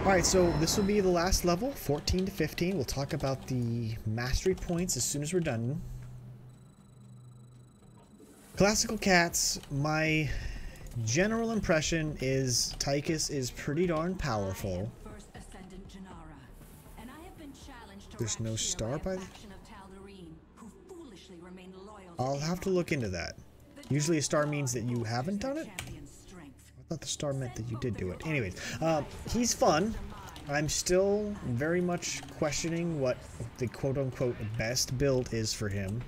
Alright, so this will be the last level, 14 to 15. We'll talk about the mastery points as soon as we're done. Classical cats, my general impression is Tychus is pretty darn powerful. There's no star by the... I'll have to look into that. Usually a star means that you haven't done it? I thought the star meant that you did do it. Anyways, he's fun. I'm still very much questioning what the quote-unquote best build is for him.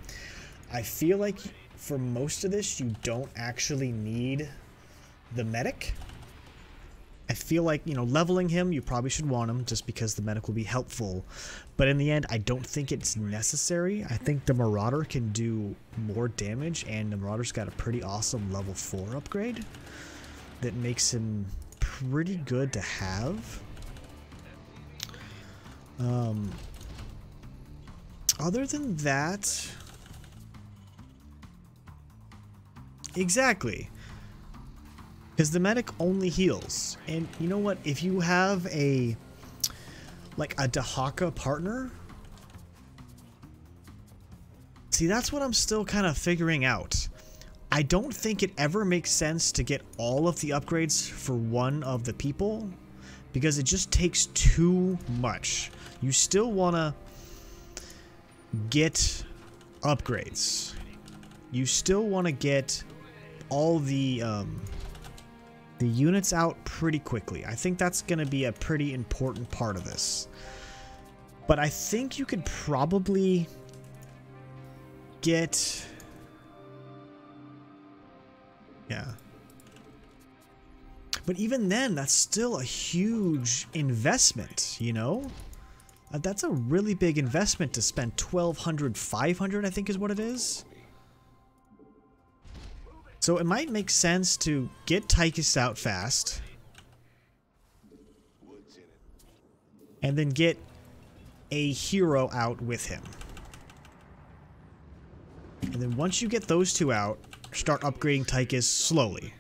I feel like for most of this, you don't actually need the medic. I feel like, you know, leveling him, you probably should want him just because the medic will be helpful. But in the end, I don't think it's necessary. I think the Marauder can do more damage, and the Marauder's got a pretty awesome level 4 upgrade that makes him pretty good to have. Other than that... Exactly. Because the medic only heals. And you know what? If you have a... like a Dahaka partner... See, that's what I'm still kind of figuring out. I don't think it ever makes sense to get all of the upgrades for one of the people, because it just takes too much. You still want to get upgrades. You still want to get all the units out pretty quickly. I think that's going to be a pretty important part of this. But I think you could probably get... Yeah. But even then, that's still a huge investment, you know? That's a really big investment to spend 1,200, 500, I think is what it is. So it might make sense to get Tycus out fast. And then get a hero out with him. And then once you get those two out, start upgrading Tychus slowly.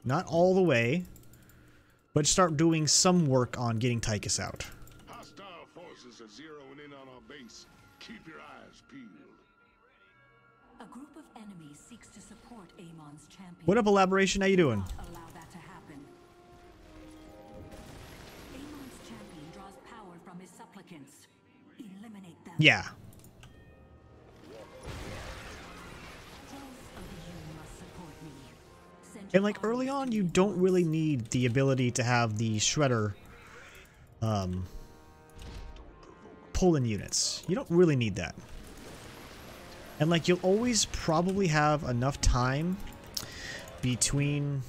Not all the way, but start doing some work on getting Tychus out. Hostile forces are zeroing in on our base. Keep your eyes peeled. A group of enemies seeks to support Amon's champion. What up, Elaboration? How you doing? Allow that to happen. Amon's champion draws power from his supplicants. Eliminate them. Yeah. And like early on, you don't really need the ability to have the Shredder pull in units. You don't really need that. And like you'll always probably have enough time between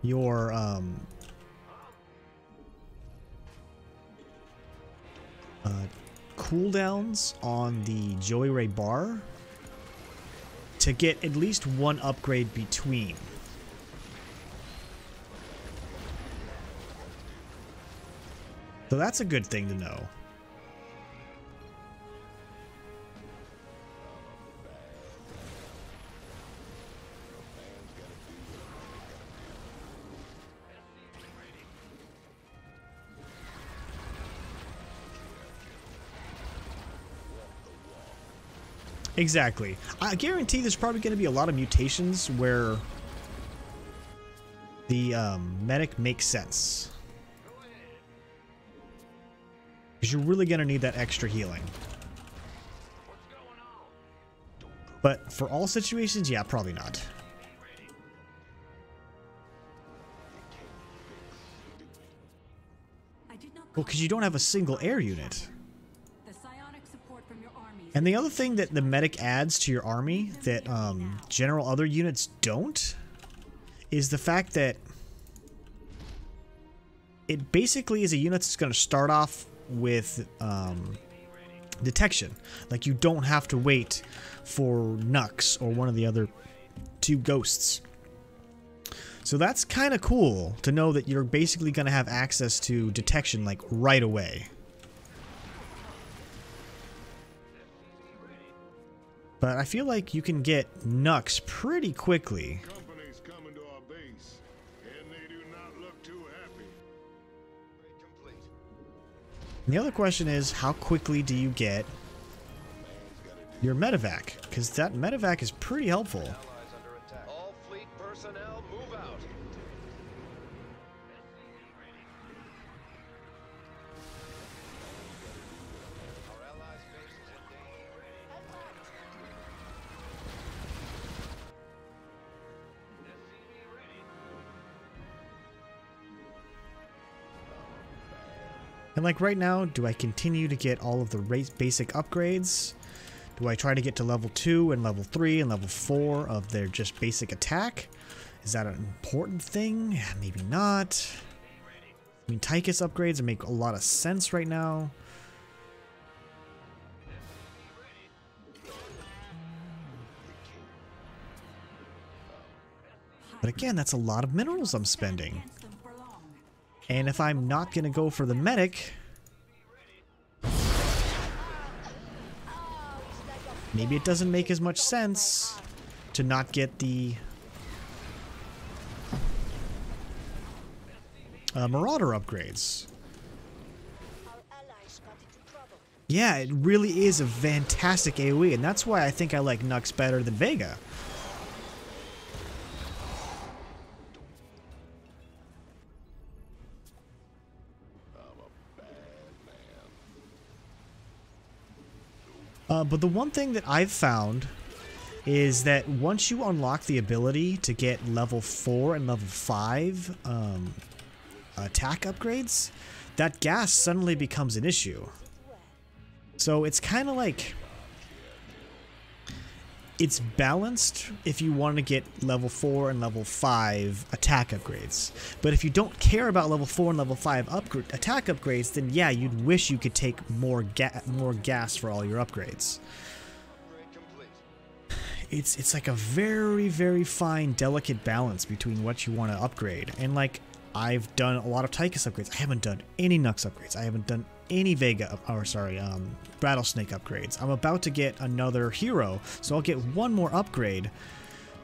your cooldowns on the Joey Ray bar to get at least one upgrade between. So that's a good thing to know. Exactly. I guarantee there's probably going to be a lot of mutations where the medic makes sense. Because you're really going to need that extra healing. But for all situations, yeah, probably not. Well, because you don't have a single air unit. And the other thing that the medic adds to your army that general other units don't is the fact that it basically is a unit that's going to start off with detection. Like you don't have to wait for Nux or one of the other two ghosts. So that's kind of cool to know that you're basically going to have access to detection like right away. But I feel like you can get Nux pretty quickly. Company's coming to our base, and they do not look too happy. Complete. And the other question is, how quickly do you get your medevac? Because that medevac is pretty helpful. All fleet personnel move out. Our allies' base is in danger. And like right now, do I continue to get all of the basic upgrades? Do I try to get to level 2 and level 3 and level 4 of their just basic attack? Is that an important thing? Maybe not. I mean, Tychus upgrades make a lot of sense right now. But again, that's a lot of minerals I'm spending. And if I'm not going to go for the medic, maybe it doesn't make as much sense to not get the Marauder upgrades. Yeah, it really is a fantastic AoE, and that's why I think I like Nux better than Vega. But the one thing that I've found is that once you unlock the ability to get level 4 and level 5 attack upgrades, that gas suddenly becomes an issue. So it's kind of like, it's balanced if you want to get level 4 and level 5 attack upgrades. But if you don't care about level 4 and level 5 attack upgrades, then yeah, you'd wish you could take more gas for all your upgrades. It's like a very, very fine, delicate balance between what you want to upgrade. And like, I've done a lot of Tycus upgrades. I haven't done any Nux upgrades. I haven't done any Vega, or sorry, Rattlesnake upgrades. I'm about to get another hero, so I'll get one more upgrade.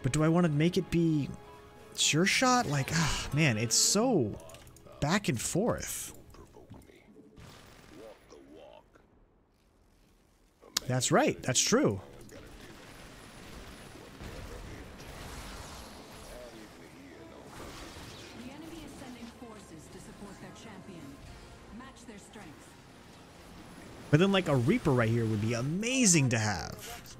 But do I want to make it be Sure Shot? Like, man, it's so back and forth. That's right. That's true. The enemy is sending forces to support their champion. Match their strengths. But then like a Reaper right here would be amazing to have.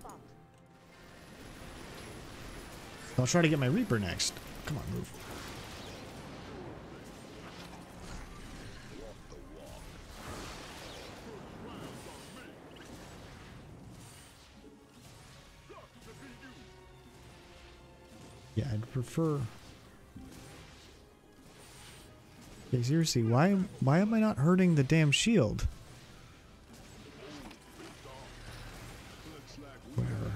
I'll try to get my Reaper next. Come on, move. Yeah, I'd prefer... Okay, seriously, why am I not hurting the damn shield? Whatever.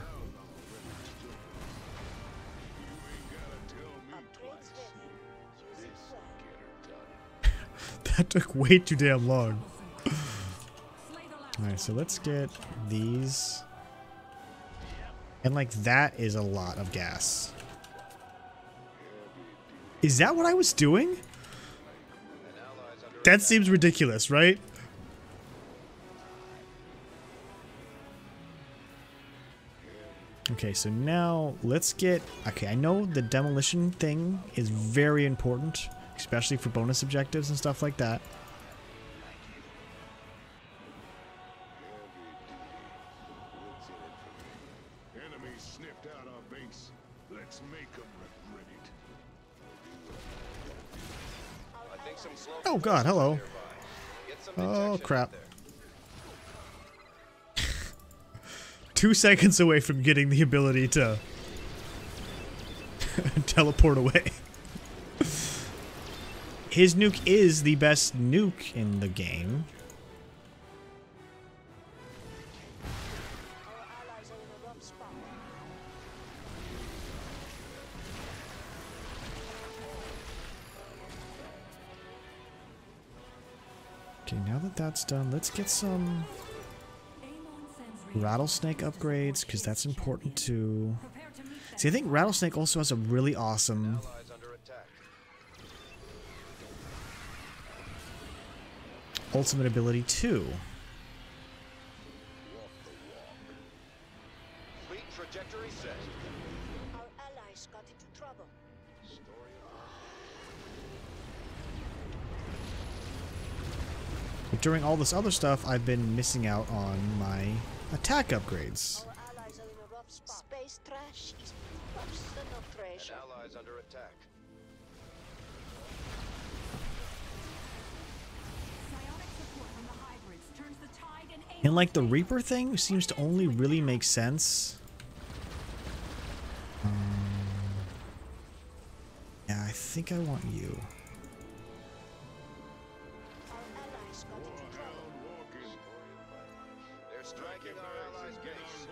That took way too damn long. Alright, so let's get these. And like that is a lot of gas. Is that what I was doing? That seems ridiculous, right? Okay, so now let's get... Okay, I know the demolition thing is very important, especially for bonus objectives and stuff like that. Enemy sniffed out our base. Let's make them regret it. I think some slow Oh god, hello. Get some Oh detection crap. out there. 2 seconds away from getting the ability to teleport away. His nuke is the best nuke in the game. Okay, now that that's done, let's get some Rattlesnake upgrades, because that's important too. See, I think Rattlesnake also has a really awesome ultimate ability too. Fleet trajectory set. Our allies got into trouble. During all this other stuff, I've been missing out on my attack upgrades. Our allies are in a rough spot. Space trash is personal And treasure. allies under attack. Psionic support from the hybrids turns the tide in aim. And like the Reaper thing seems to only really make sense. Yeah, I think I want you. Our allies got into trouble. They're striking our allies' base.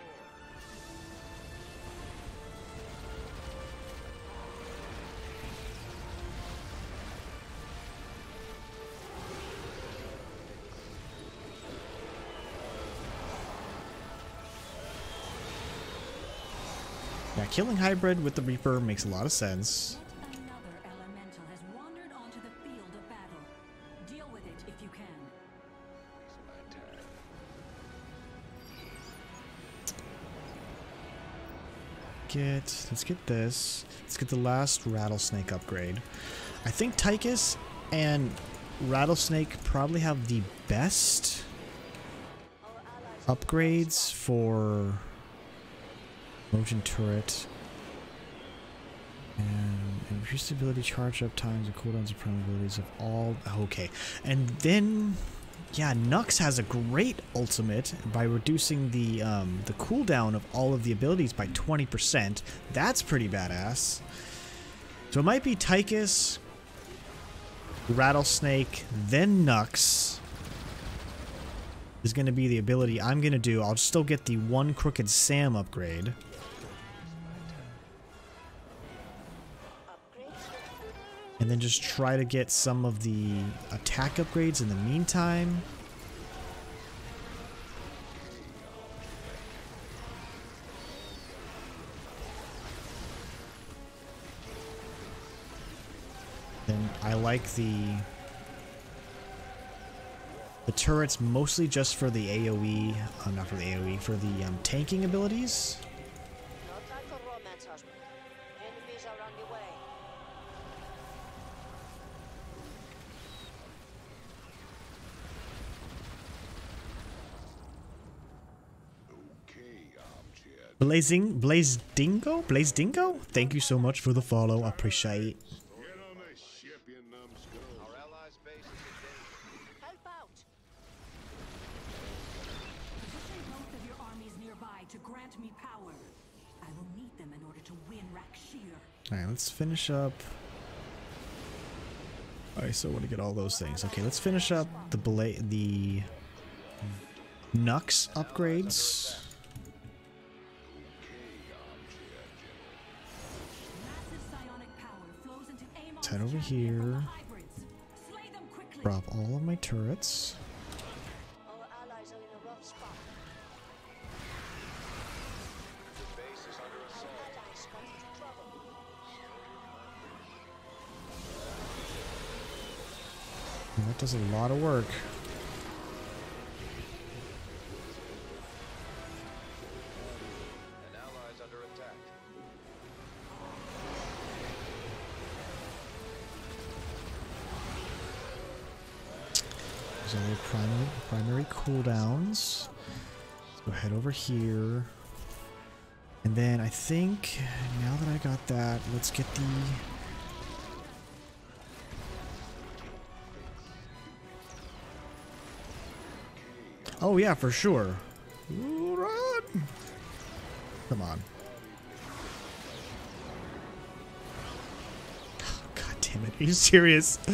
Yeah, killing hybrid with the Reaper makes a lot of sense. Yet another elemental has wandered onto the field of battle. Deal with it if you can. Let's get this. Let's get the last rattlesnake upgrade. I think Tychus and rattlesnake probably have the best upgrades for motion turret and increased ability, charge up times, and cooldowns of prime abilities of all. Okay, and then yeah, Nux has a great ultimate by reducing the cooldown of all of the abilities by 20%. That's pretty badass. So it might be Tychus, rattlesnake, then Nux is going to be the ability I'm going to do. I'll still get the one Crooked Sam upgrade. And then just try to get some of the attack upgrades in the meantime. Then I like the turrets mostly just for the AoE, not for the AoE, for the tanking abilities. No time for romance, husband. Enemies are on the way. Okay, Blazdingo? Thank you so much for the follow. I appreciate it. get on that ship, you numbskull. Our allies' base is in danger. Help out. Position both of your armies nearby to grant me power. I will need them in order to win Rakshir. Alright, let's finish up. Alright, so I want to get all those things. Okay, let's finish up the Nux upgrades. Massive psionic power flows into Amon's Let's head over champion from the here. hybrids. Slay them quickly. Drop all of my turrets. Our allies are in a rough spot. The base is under Our assault. allies got into trouble. And that does a lot of work. And allies under attack. There's all the primary cooldowns. Let's go head over here. And then I think, now that I got that, let's get the... Oh yeah, for sure. Ooh, run! Come on. God damn it, are you serious? Our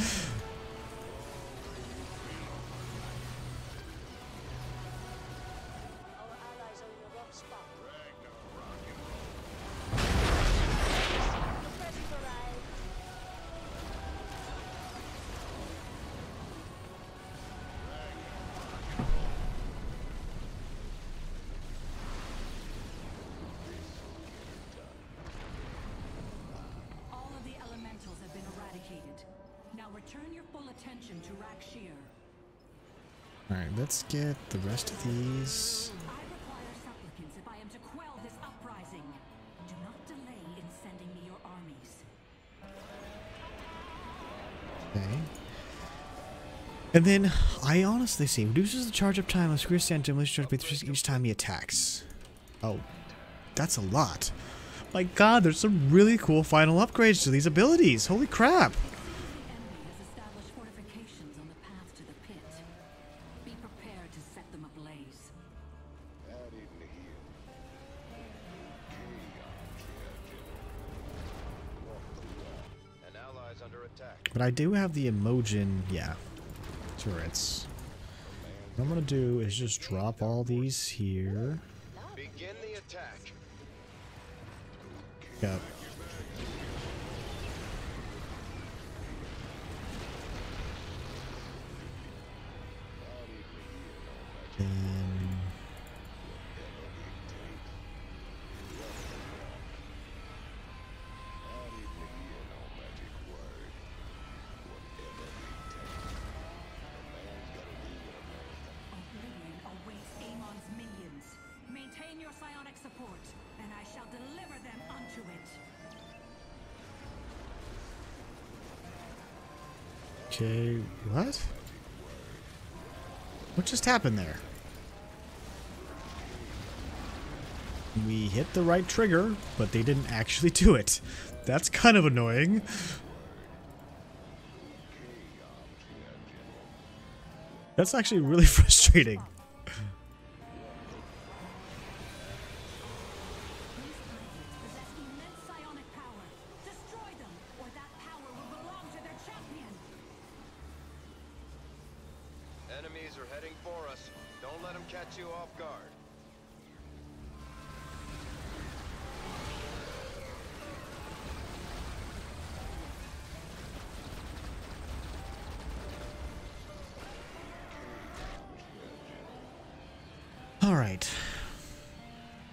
allies are in a rough spot. The present arrived. All of the elementals have been eradicated. Now return your full attention to Rakshir. Alright, let's get the rest of these. I require supplicants if I am to quell this uprising. Do not delay in sending me your armies. Okay. And then, I honestly see, reduces the charge up time of Screw Stand to militia charge by 3 each time he attacks. Oh, that's a lot. My god, there's some really cool final upgrades to these abilities. Holy crap. The enemy has established fortifications on the path to the pit. Be prepared to set them ablaze. That in here. An ally's under attack. But I do have the Emojin, yeah, turrets. What I'm gonna do is just drop all these here. Begin the attack. Yep. And Oblivion awaits Amon's minions. Maintain your psionic support, and I shall deliver them unto it. okay, what? What just happened there? We hit the right trigger, but they didn't actually do it. That's kind of annoying. That's actually really frustrating. These hybrids possess immense psionic power. Destroy them, or that power will belong to their champion. Enemies are heading for us. Don't let them catch you off guard. Alright.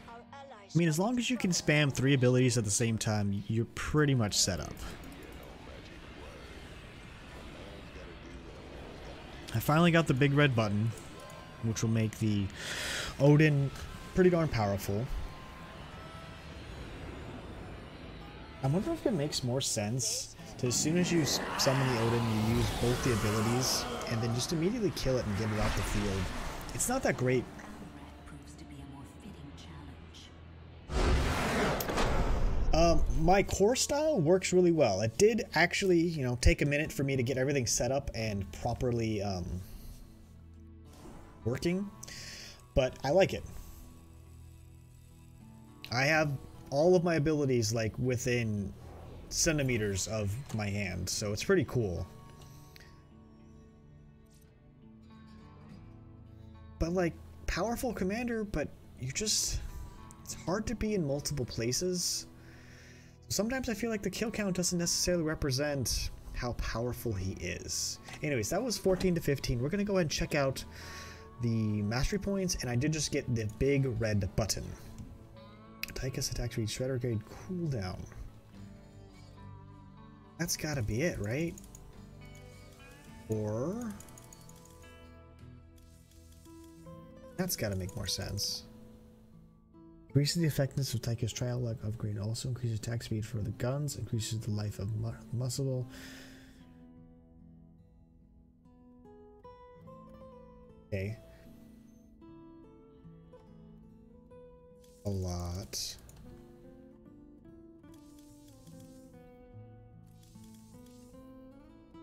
Our allies. I mean, as long as you can spam 3 abilities at the same time, you're pretty much set up. I finally got the big red button, which will make the Odin pretty darn powerful. I wonder if it makes more sense to, as soon as you summon the Odin, you use both the abilities and then just immediately kill it and get it off the field. It's not that great. Alred proves to be a more fitting challenge. My core style works really well. It did actually, you know, take a minute for me to get everything set up and properly working, but I like it. I have all of my abilities like within centimeters of my hand, so it's pretty cool. But like, powerful commander, but you just, it's hard to be in multiple places. Sometimes I feel like the kill count doesn't necessarily represent how powerful he is. Anyways, that was 14 to 15. We're gonna go ahead and check out the mastery points, and I did just get the big red button. Tycus attack speed, shredder grade cooldown. That's gotta be it, right? Or that's gotta make more sense. Increases the effectiveness of Tychus trial luck upgrade. Also increases attack speed for the guns. Increases the life of muscle. Okay. A lot.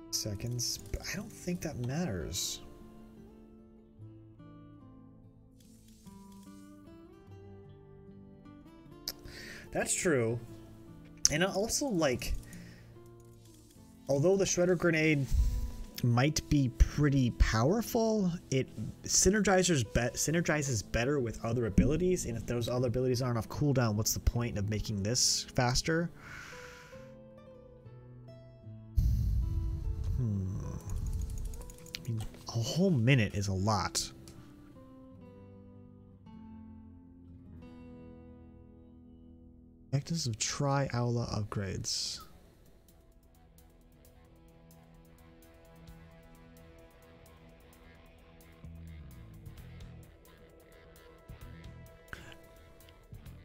Seconds, but I don't think that matters. That's true. And also, like, although the Shredder Grenade might be pretty powerful, it synergizes better with other abilities, and if those other abilities aren't off cooldown, what's the point of making this faster? I mean, a whole minute is a lot. Effectiveness of Tri-Aula upgrades.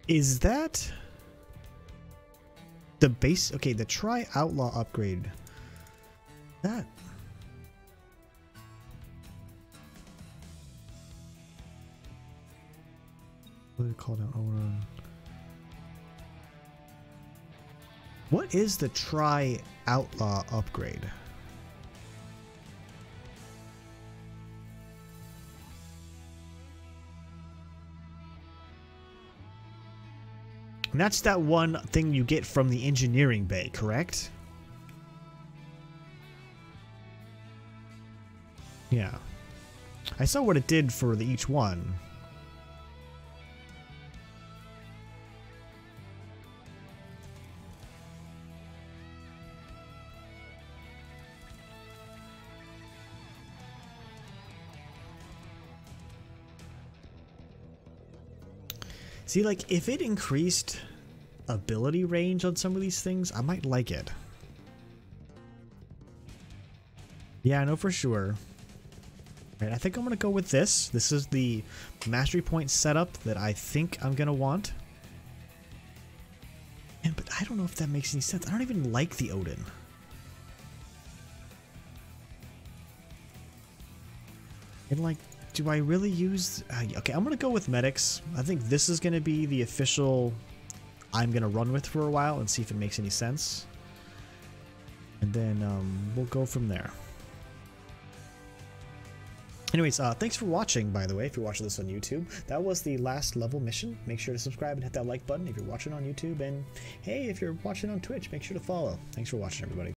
Is that the base? Okay, the Try Outlaw upgrade. That. What did it call down? Overrun. What is the Try Outlaw upgrade? And that's that one thing you get from the engineering bay, correct? Yeah. I saw what it did for each one. See, like, if it increased ability range on some of these things, I might like it. Yeah, I know for sure. Right, I think I'm going to go with this. This is the mastery point setup that I think I'm going to want. And, but I don't know if that makes any sense. I don't even like the Odin. And, like, do I really use... okay, I'm going to go with medics. I think this is going to be the official I'm going to run with for a while and see if it makes any sense. And then we'll go from there. Anyways, thanks for watching, by the way, if you're watching this on YouTube. That was the last level mission. Make sure to subscribe and hit that like button if you're watching on YouTube. And hey, if you're watching on Twitch, make sure to follow. Thanks for watching, everybody.